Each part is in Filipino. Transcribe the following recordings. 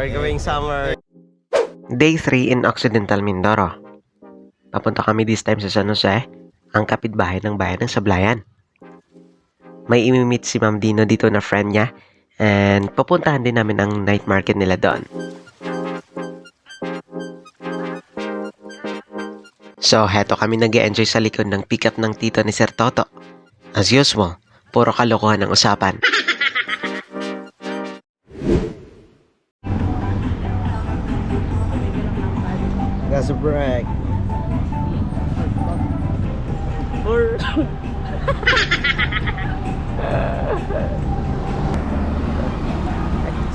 we're going somewhere. Day 3 in Occidental Mindoro. Papunta kami this time sa San Jose, ang kapitbahay ng bayan ng Sablayan. May imi-meet si Ma'am Dino dito na friend niya, and pupuntahan din namin ang night market nila doon. So, heto kami nag-e-enjoy sa likod ng pick-up ng tito ni Sir Toto. As usual, puro kalokohan ang usapan. Gas break.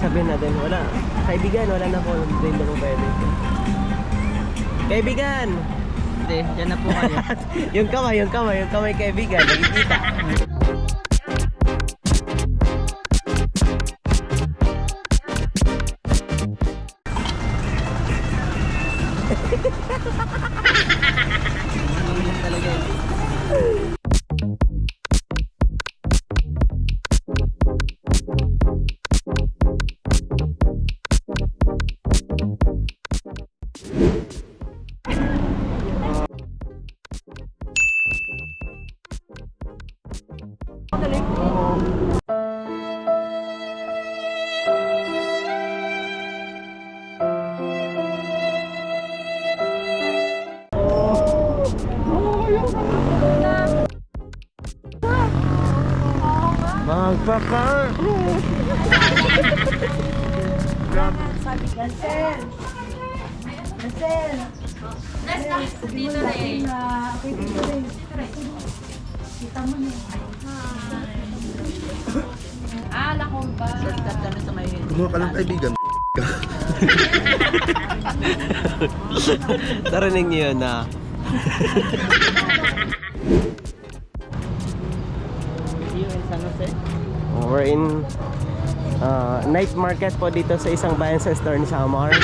Sabihin natin, wala. Kaibigan, wala na po. Hindi na po pwede. Kaibigan! Hindi, dyan na po kayo. yung kamay kaibigan. Nakikita. Talaga. Magpapar! Cancel! Cancel! Dito na eh. Kita mo na. Ah, lakong ba? Shortcut ka na sa may... Kumuha ka ng kaibigan. Narinig niyo yun na. San Jose? We're in night market po dito sa isang bayan sa Eastern Samar.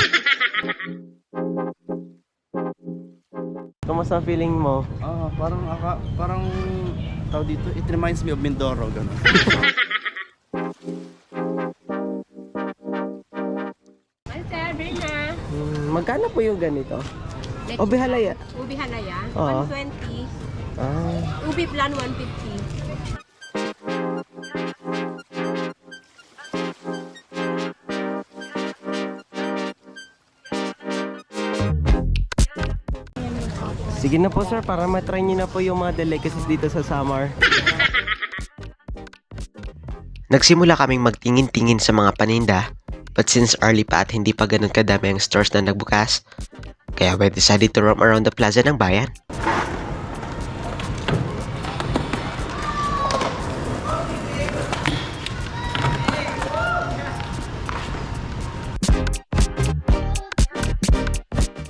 Kamusta ang feeling mo? Parang tao dito, it reminds me of Mindoro, gano'n. Ay, sir, bring na. Magkano po yung ganito? Ubi halaya. Ubi halaya, Oo. 120. Ah, Ubi plan, 150. sige na po sir, para matry niyo na po yung mga delicacies dito sa Samar. Nagsimula kaming magtingin-tingin sa mga paninda, but since early pa at hindi pa ganun kadami ang stores na nagbukas, kaya we decided to roam around the plaza ng bayan.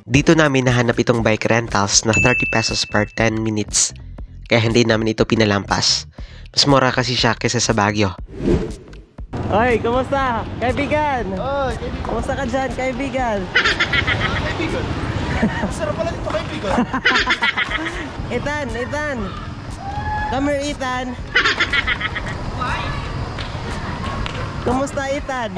Dito namin nahanap itong bike rentals na 30 pesos per 10 minutes. Kaya hindi namin ito pinalampas. Mas mura kasi siya kaysa sa Baguio. Oy, kumusta? Kaibigan! Oy, kaibigan! Kumusta ka dyan, kaibigan? Kaibigan! Sarap pala dito, kaibigan! Ethan! Come here, Ethan! Kumusta, Ethan?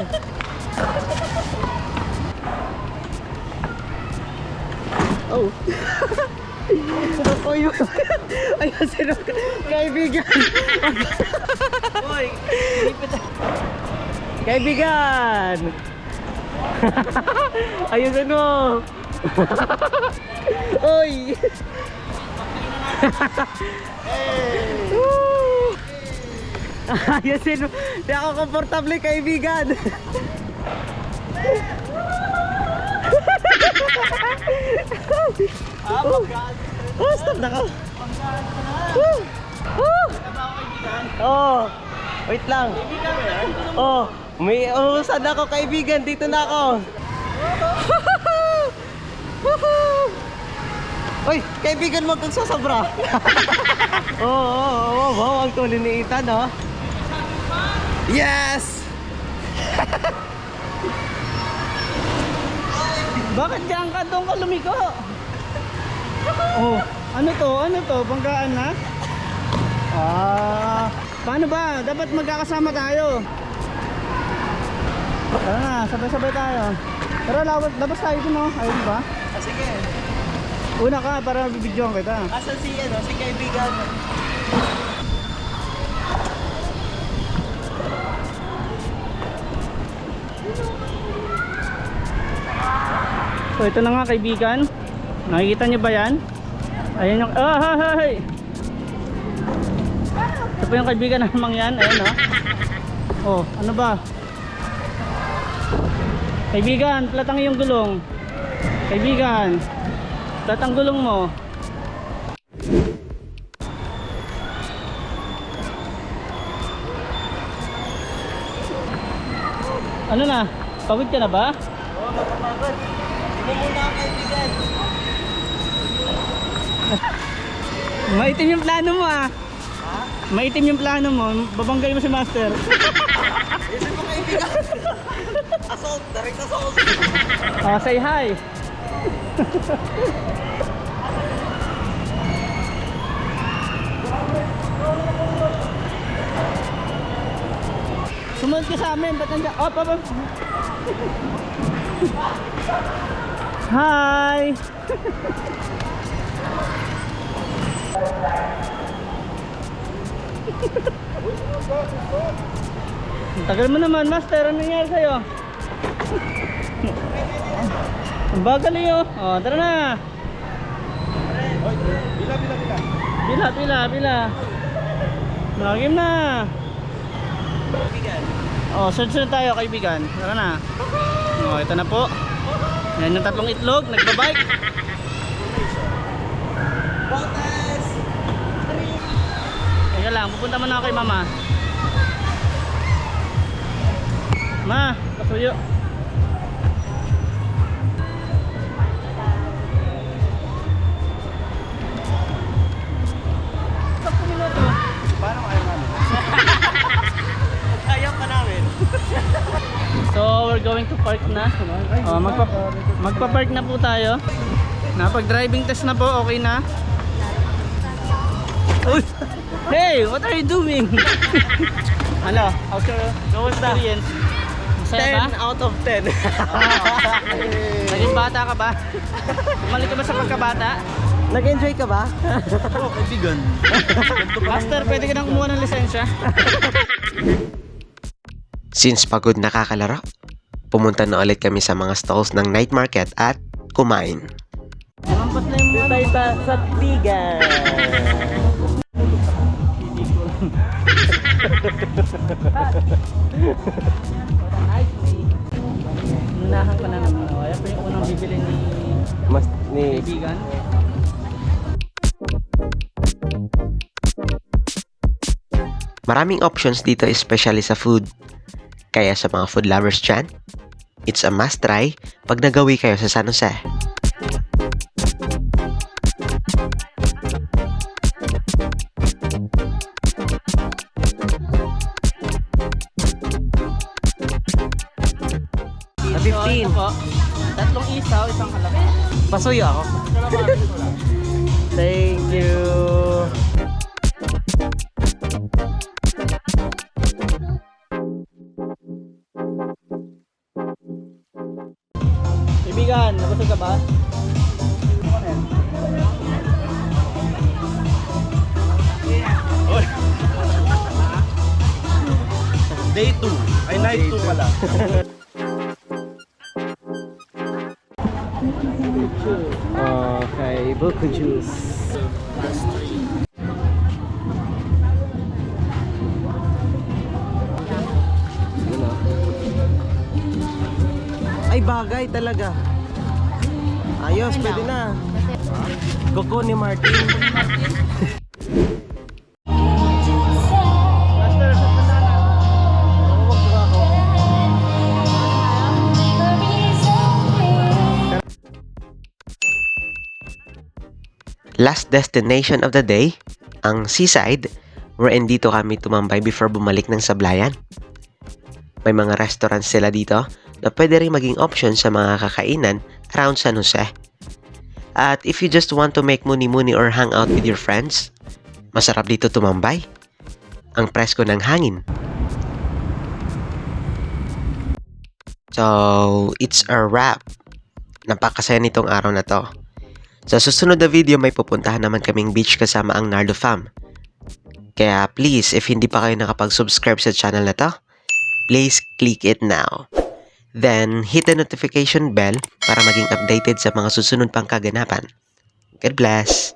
Oh! Ako yun! Ayun, sino? Kaibigan! Uy! Kaibigan! Ayun, ano? Oy! Ayun, sino? Di ako komportable, kaibigan! Oh, stop na ka! Oh, wait lang. Oh, may uusad ako, kaibigan. Dito na ako. Uy, kaibigan mo kung sasabra. Wow, ang tuloy ni Ethan, oh. Yes! Bakit diyan ka doon ka lumiko? Oh, ano to? Banggaan na? Paano ba? Dapat magkakasama tayo. Tara na, sabay-sabay tayo. Tara, labas tayo dun, no? Ayun ba? Sige. Una ka para bibidyoan kita. Asan si kaibigan? So ito na nga kaibigan. Nakikita nyo ba yan? Ayan yung... Oh, hey! Ito po yung kaibigan namang yan. Ayan oh. Oh, ano ba? Kaibigan, platang yung gulong. Kaibigan, platang gulong mo. Ano na? Pagod ka na ba? Oo, mapapagod. Hindi mo muna ako kaibigan. Maitim yung plano mo ah. Ha? Maitim yung plano mo. Babanggay mo si Master. Isin mo kaibigan. Assault, direct assault. Say hi. Sumunod ka sa amin. Ba't nandiyan? Oh, papa. Hi. Ang tagal mo naman, Master. Ano nangyari sa'yo? Ang bagal iyo. Oh, tara na. Pila. Nagim na. Kaibigan. Oh, sunod tayo kaibigan. Tara na. Oh, ito na po. Yan yung tatlong itlog, nagbabike. Botas! Teka lang, pupunta muna ako kay mama. Ma, pasuyo. Paano ayaw namin? Ayaw pa namin. So, we're going to park na. Oh, magpa-park na po tayo. Napag-driving test na po, okay na. Uy! Hey, what are you doing? Ano? How's your experience? Masaya ba? 10 out of 10. Naging bata ka ba? Bumalik ka ba sa pagkabata? Nag-enjoy ka ba? Oo, kaibigan. Master, pwede ka nang kumuha ng lisensya? Since pagod nakakalaro, pumunta na ulit kami sa mga stalls ng night market at kumain. Mampas na yung mga sa tigan. Nunahan ka na naman. Kaya pa yung unang bibili ni kaibigan. Maraming options dito especially sa food. Kaya sa mga food lovers dyan, it's a must try pag nagawi kayo sa San Jose. So, ito po, tatlong isaw, isang kalaki. Pasuyo ako. Thank you. Kaibigan, nabusog ka ba? Day 2. Ay, night 2 pala. Okay, buko juice. Ay, bagay talaga. Ayos, pwede na. Coco ni Martin. Master, sa kasana. Last destination of the day, ang seaside, wherein dito kami tumambay before bumalik ng Sablayan. May mga restaurants sila dito na pwede rin maging option sa mga kakainan around San Jose. At if you just want to make muni-muni or hang out with your friends, masarap dito tumambay. Ang presko ng hangin. So, it's a wrap. Napakasaya nitong araw na to. Sa susunod na video, may pupuntahan naman kaming beach kasama ang Nardo Fam. Kaya please, if hindi pa kayo nakapag-subscribe sa channel na to, please click it now. Then, hit the notification bell para maging updated sa mga susunod pang kaganapan. God bless!